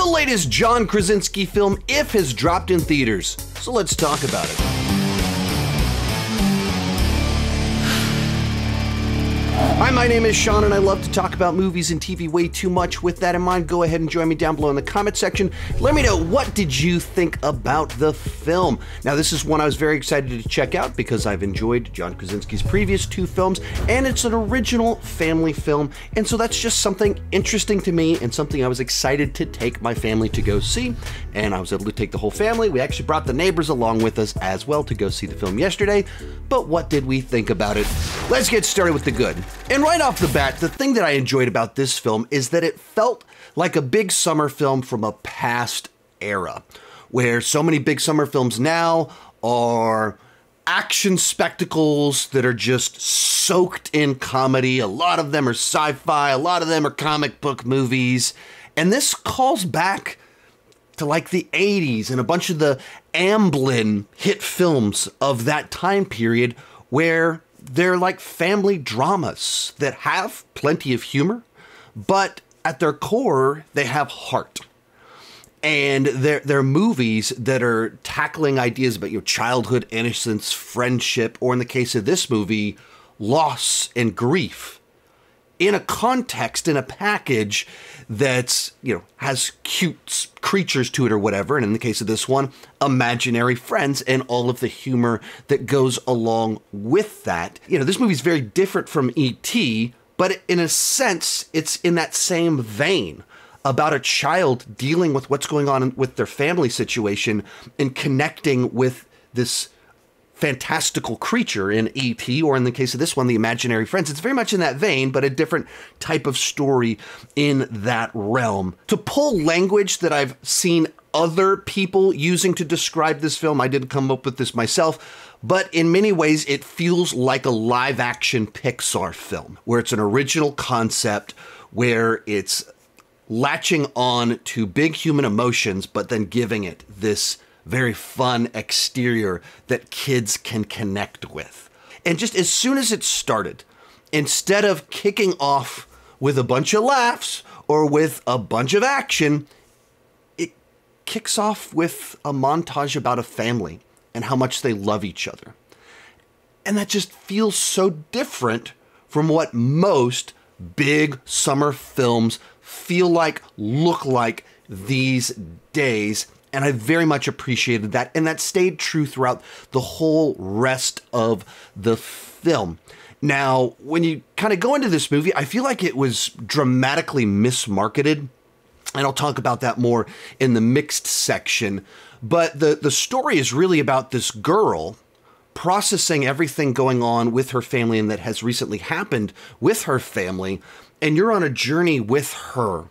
latest John Krasinski film, If, has dropped in theaters, so let's talk about it. Hi, my name is Sean, and I love to talk about movies and TV way too much. With that in mind, go ahead and join me down below in the comment section. Let me know, what did you think about the film? Now, this is one I was very excited to check out because I've enjoyed John Krasinski's previous two films, and it's an original family film, and so that's just something interesting to me and something I was excited to take my family to go see, and I was able to take the whole family. We actually brought the neighbors along with us as well to go see the film yesterday, but what did we think about it? Let's get started with the good. And right off the bat, the thing that I enjoyed about this film is that it felt like a big summer film from a past era, where so many big summer films now are action spectacles that are just soaked in comedy. A lot of them are sci-fi, a lot of them are comic book movies, and this calls back to like the 80s and a bunch of the Amblin hit films of that time period, where they're like family dramas that have plenty of humor, but at their core, they have heart. And they're movies that are tackling ideas about your childhood, innocence, friendship, or in the case of this movie, loss and grief, in a context, in a package that's, has cute creatures to it or whatever. And in the case of this one, imaginary friends and all of the humor that goes along with that. This movie's very different from E.T., but in a sense, it's in that same vein about a child dealing with what's going on with their family situation and connecting with this fantastical creature in E.T., or in the case of this one, the imaginary friends. It's very much in that vein, but a different type of story in that realm. To pull language that I've seen other people using to describe this film, I didn't come up with this myself, but in many ways it feels like a live-action Pixar film, where it's an original concept, where it's latching on to big human emotions, but then giving it this very fun exterior that kids can connect with. And just as soon as it started, instead of kicking off with a bunch of laughs or with a bunch of action, it kicks off with a montage about a family and how much they love each other. And that just feels so different from what most big summer films feel like, look like these days. And I very much appreciated that. And that stayed true throughout the whole rest of the film. Now, when you kind of go into this movie, I feel like it was dramatically mismarketed. And I'll talk about that more in the mixed section. But the story is really about this girl processing everything going on with her family and that has recently happened with her family. And you're on a journey with her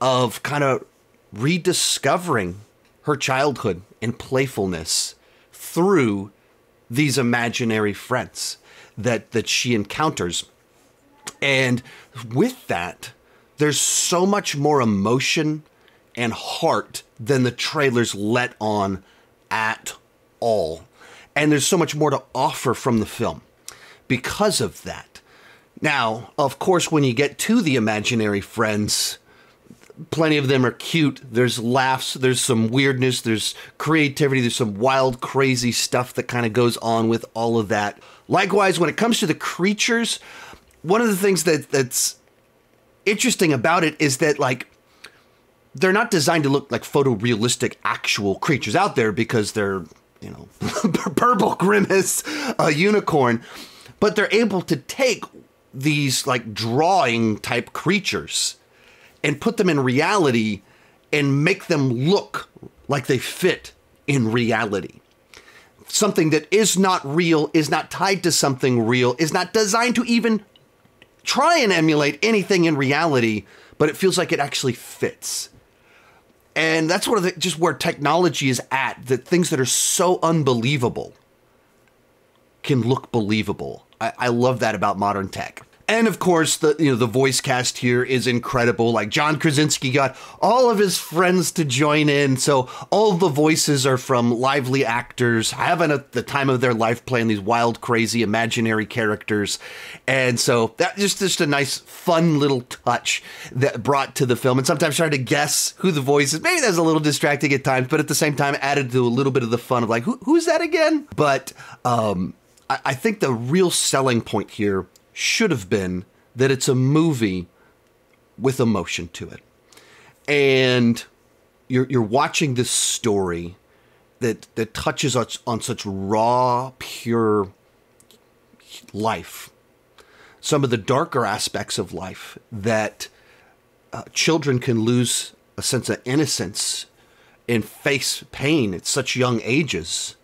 of kind of rediscovering her childhood and playfulness through these imaginary friends that she encounters. And with that, there's so much more emotion and heart than the trailers let on at all. And there's so much more to offer from the film because of that. Now, of course, when you get to the imaginary friends, plenty of them are cute. There's laughs, there's some weirdness, there's creativity, there's some wild, crazy stuff that kind of goes on with all of that. Likewise, when it comes to the creatures, one of the things that's interesting about it is that, they're not designed to look like photorealistic actual creatures out there because they're, purple grimace, a unicorn, but they're able to take these drawing type creatures and put them in reality and make them look like they fit in reality. Something that is not real, is not tied to something real, is not designed to even try and emulate anything in reality, but it feels like it actually fits. And that's one of the, just where technology is at, that things that are so unbelievable can look believable. I love that about modern tech. And of course, the voice cast here is incredible. Like John Krasinski got all of his friends to join in. So all the voices are from lively actors having the time of their life playing these wild, crazy, imaginary characters. And so that just a nice, fun little touch that brought to the film. And sometimes trying to guess who the voice is. Maybe that's a little distracting at times, but at the same time added to a little bit of the fun of like, who's that again? But I think the real selling point here should have been that it's a movie with emotion to it. And you're watching this story that touches on such raw, pure life. Some of the darker aspects of life that children can lose a sense of innocence and face pain at such young ages.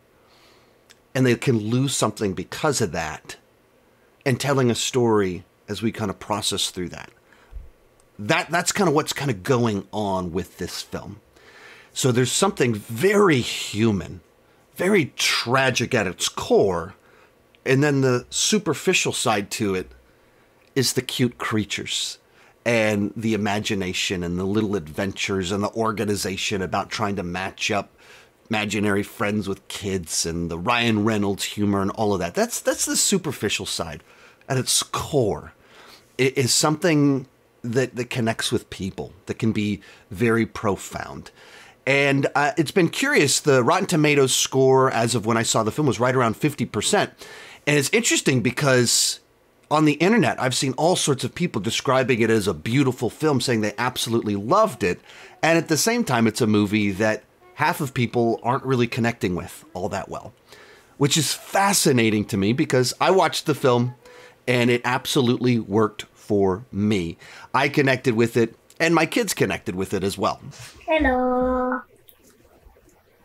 And they can lose something because of that. And telling a story as we kind of process through that. That's kind of what's kind of going on with this film. So there's something very human, very tragic at its core. And then the superficial side to it is the cute creatures and the imagination and the little adventures and the organization about trying to match up imaginary friends with kids and the Ryan Reynolds humor and all of that. That's the superficial side. At its core, it is something that connects with people, that can be very profound. And it's been curious, the Rotten Tomatoes score as of when I saw the film was right around 50%. And it's interesting because on the internet, I've seen all sorts of people describing it as a beautiful film, saying they absolutely loved it. And at the same time, it's a movie that half of people aren't really connecting with all that well, which is fascinating to me because I watched the film and it absolutely worked for me. I connected with it, and my kids connected with it as well. Hello.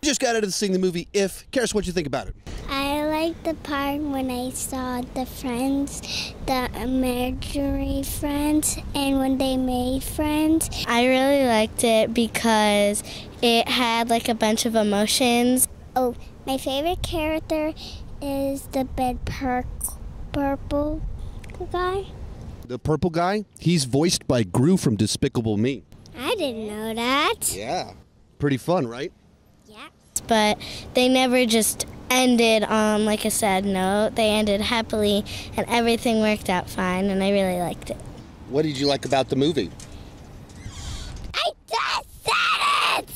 Just got out of seeing the movie If. Charis, what'd you think about it? I liked the part when I saw the friends, the imaginary friends, and when they made friends. I really liked it because it had like a bunch of emotions. Oh, my favorite character is the purple guy. The purple guy? He's voiced by Gru from Despicable Me. I didn't know that. Yeah. Pretty fun, right? Yeah. But they never just ended on like a sad note. They ended happily and everything worked out fine and I really liked it. What did you like about the movie? I just said it!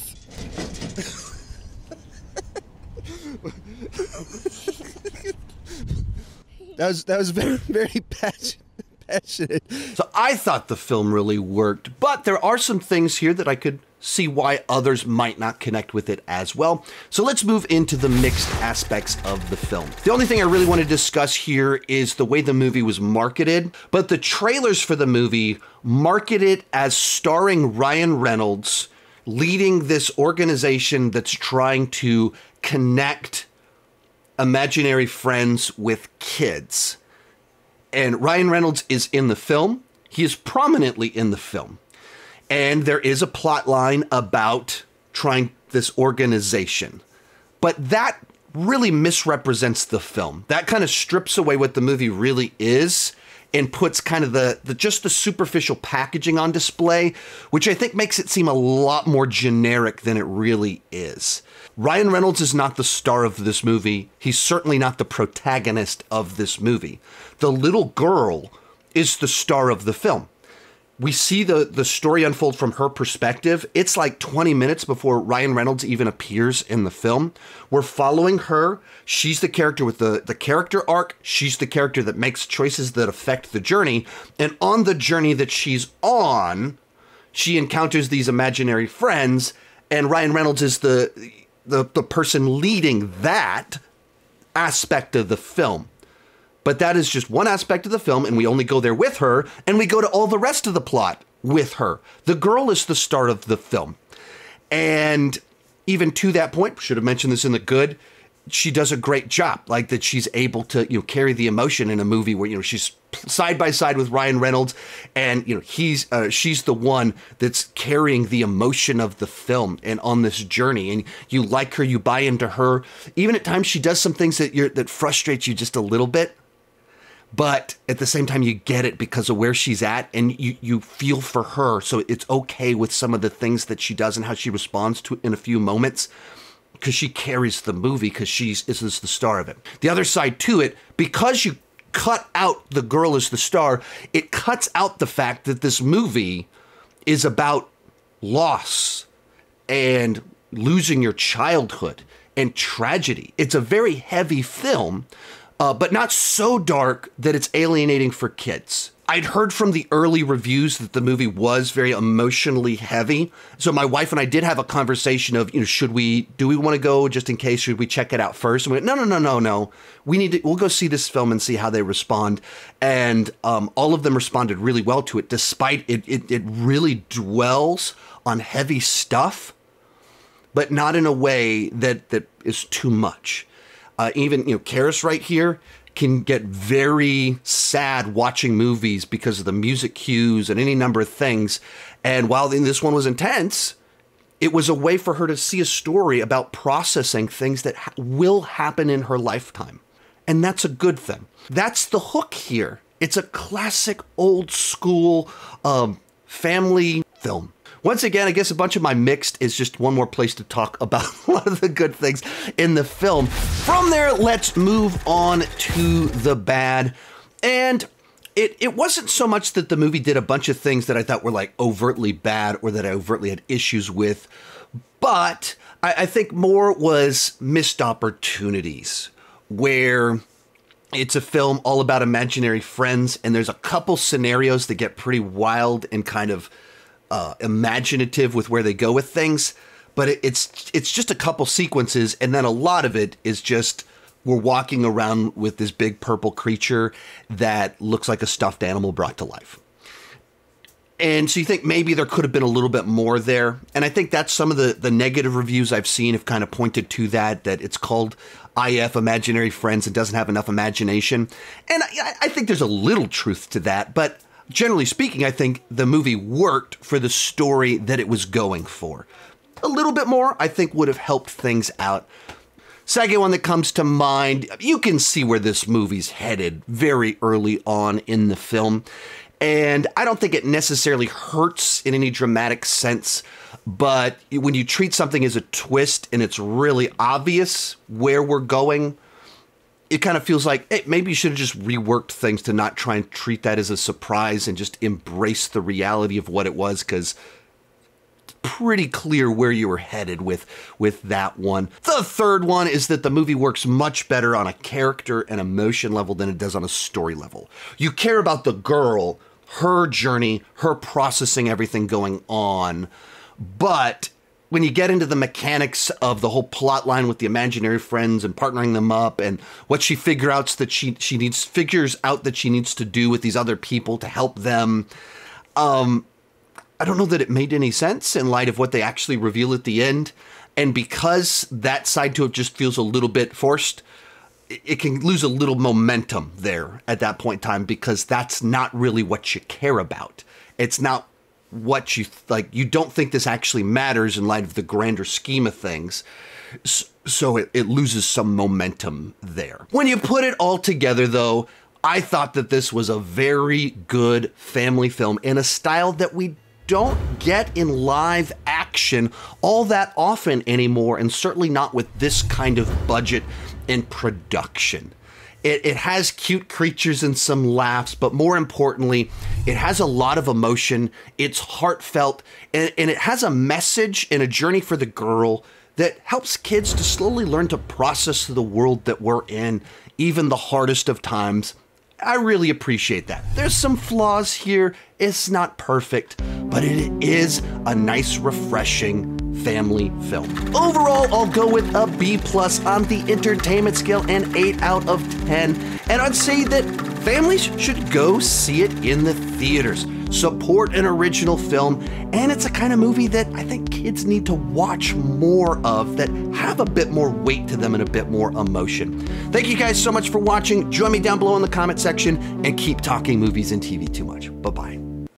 That was very, very passionate. So I thought the film really worked, but there are some things here that I could see why others might not connect with it as well. So let's move into the mixed aspects of the film. The only thing I really want to discuss here is the way the movie was marketed, but the trailers for the movie market it as starring Ryan Reynolds, leading this organization that's trying to connect imaginary friends with kids. And Ryan Reynolds is in the film. He is prominently in the film. And there is a plot line about trying this organization. But that really misrepresents the film. That kind of strips away what the movie really is and puts kind of just the superficial packaging on display, which I think makes it seem a lot more generic than it really is. Ryan Reynolds is not the star of this movie. He's certainly not the protagonist of this movie. The little girl is the star of the film. We see the story unfold from her perspective. It's like 20 minutes before Ryan Reynolds even appears in the film. We're following her. She's the character with the character arc. She's the character that makes choices that affect the journey. And on the journey that she's on, she encounters these imaginary friends, and Ryan Reynolds is the person leading that aspect of the film. But that is just one aspect of the film, and we only go there with her, and we go to all the rest of the plot with her. The girl is the star of the film. And even to that point, should have mentioned this in the good, she does a great job, like that she's able to, carry the emotion in a movie where, she's side by side with Ryan Reynolds, and, she's the one that's carrying the emotion of the film and on this journey, and you like her, you buy into her. Even at times she does some things that frustrates you just a little bit. but at the same time, you get it because of where she's at, and you feel for her. So it's okay with some of the things that she does and how she responds to it in a few moments, because she carries the movie, because is the star of it. The other side to it, because you cut out the girl as the star, it cuts out the fact that this movie is about loss and losing your childhood and tragedy. It's a very heavy film, but not so dark that it's alienating for kids. I'd heard from the early reviews that the movie was very emotionally heavy. So my wife and I did have a conversation of, do we want to go just in case? Should we check it out first? And we went, no. We'll go see this film and see how they respond. And all of them responded really well to it, despite it really dwells on heavy stuff, but not in a way that is too much. Even, Charis right here can get very sad watching movies because of the music cues and any number of things. And while this one was intense, it was a way for her to see a story about processing things that will happen in her lifetime. And that's a good thing. That's the hook here. It's a classic old school family film. Once again, I guess a bunch of my mixed is just one more place to talk about a lot of the good things in the film. From there, let's move on to the bad. And it wasn't so much that the movie did a bunch of things that I thought were like overtly bad or that I overtly had issues with, but I think more was missed opportunities, where it's a film all about imaginary friends, and there's a couple scenarios that get pretty wild and kind of imaginative with where they go with things, but it's just a couple sequences, and then a lot of it is just we're walking around with this big purple creature that looks like a stuffed animal brought to life. And so you think maybe there could have been a little bit more there, and I think that's some of the negative reviews I've seen have kind of pointed to that it's called IF, Imaginary Friends, and doesn't have enough imagination, and I think there's a little truth to that, but generally speaking, I think the movie worked for the story that it was going for. A little bit more, I think, would have helped things out. Second one that comes to mind, you can see where this movie's headed very early on in the film. And I don't think it necessarily hurts in any dramatic sense, but when you treat something as a twist and it's really obvious where we're going, it kind of feels like, hey, maybe you should have just reworked things to not try and treat that as a surprise and just embrace the reality of what it was, because it's pretty clear where you were headed with that one. The third one is that the movie works much better on a character and emotion level than it does on a story level. You care about the girl, her journey, her processing everything going on, but when you get into the mechanics of the whole plot line with the imaginary friends and partnering them up and what she figures out that she needs to do with these other people to help them, I don't know that it made any sense in light of what they actually reveal at the end. And because that side to it just feels a little bit forced, it can lose a little momentum there at that point in time, because that's not really what you care about. It's not what you like. You don't think this actually matters in light of the grander scheme of things. So it loses some momentum there. When you put it all together, though, I thought that this was a very good family film in a style that we don't get in live action all that often anymore, and certainly not with this kind of budget and production. It has cute creatures and some laughs, but more importantly, it has a lot of emotion. It's heartfelt, and it has a message and a journey for the girl that helps kids to slowly learn to process the world that we're in, even the hardest of times. I really appreciate that. There's some flaws here. It's not perfect, but it is a nice, refreshing family film. Overall, I'll go with a B+ on the entertainment scale and 8 out of 10. And I'd say that families should go see it in the theaters. Support an original film, and it's a kind of movie that I think kids need to watch more of, that have a bit more weight to them and a bit more emotion. Thank you guys so much for watching. Join me down below in the comment section, and keep talking movies and TV too much. Bye-bye.